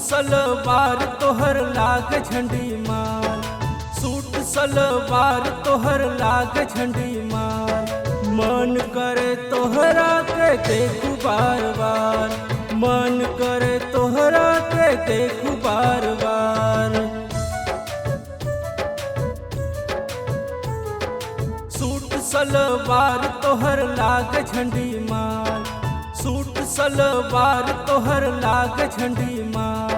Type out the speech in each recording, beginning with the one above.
सलवार तोहर लाग झंडी मार, सूट सलवार तोहर लाग झंडी मार। मन करे तोहरा के देखू बार बार, मन करे तोहरा के देखू बार बार। सूट सलवार तोहर लाग झंडी मार, सूट सलवार तोहर लाग झंडी मार।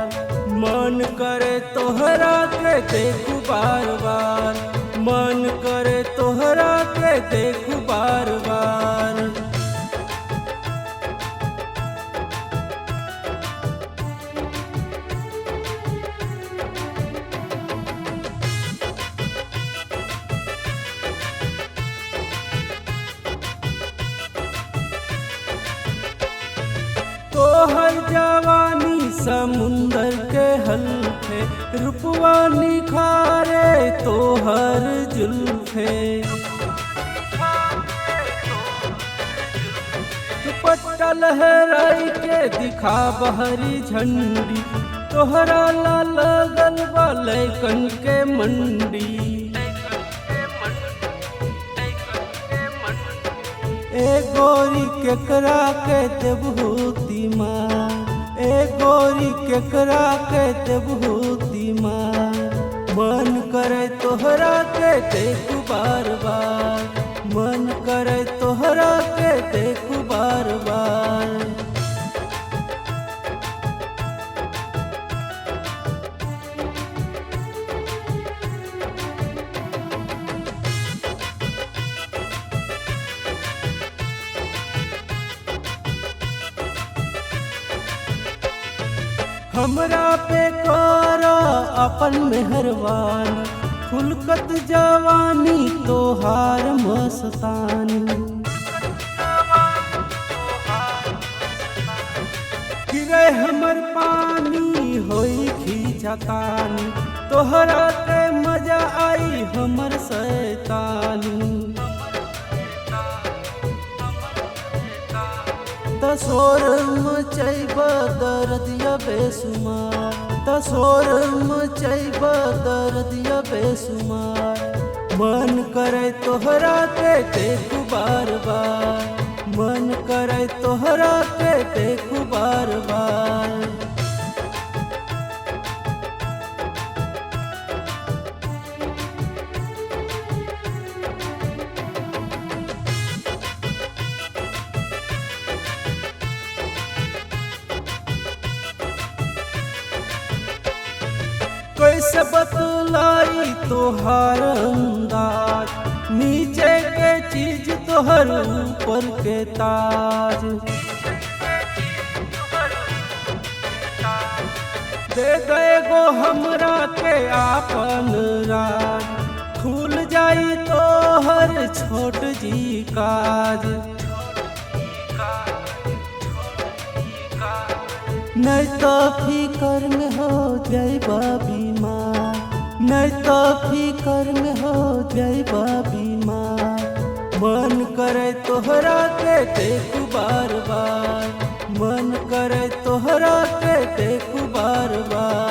मन करे तोहरा के देखू बार बार, मन करे तोहरा के देखू बार बार। तोहर जवानी समुंदर के हल्फे, रूपवा निखारे तोहर जुल्फे। दुपट्टा लहराई के दिखा बहरी झंडी, तोहरा ला लगल बा लैकन के मंडी। ए गोरी केकरा के देबहूती मार, ए गोरी केकरा के देबहूती मार। मन करे तोहरा के देखू बार बार, मन करे तोहरा के देखू बार बार। हमरा पे करा अपन मेहरबानी, फुलकत जवानी तोहार मस्तानी। गिरे हमर पानी होई खींचतानी, तोहरा के मजा आई हमर शैतानी। तसोर मचैब दर्दिया बेसुमार, तसोर मचैब दर्दिया बेसुमार। मन करे तोहरा के देखू बार बार, मन करे तोहरा के देखू बार बार। कैसे बतलाई तोहार अंदाज, नीचे के चीज तोहर ऊपर के ताज। दे गए गो हमरा के आपन राज, खुल जाई तोहर छोट जी काज। नहीं तो फिकर में हो जाइबा बीमार, नहीं तो फिकर में हो जाइबा बीमार। मन करे तोहरा के देखू बार बार, मन करे तोहरा के देखू बार बार।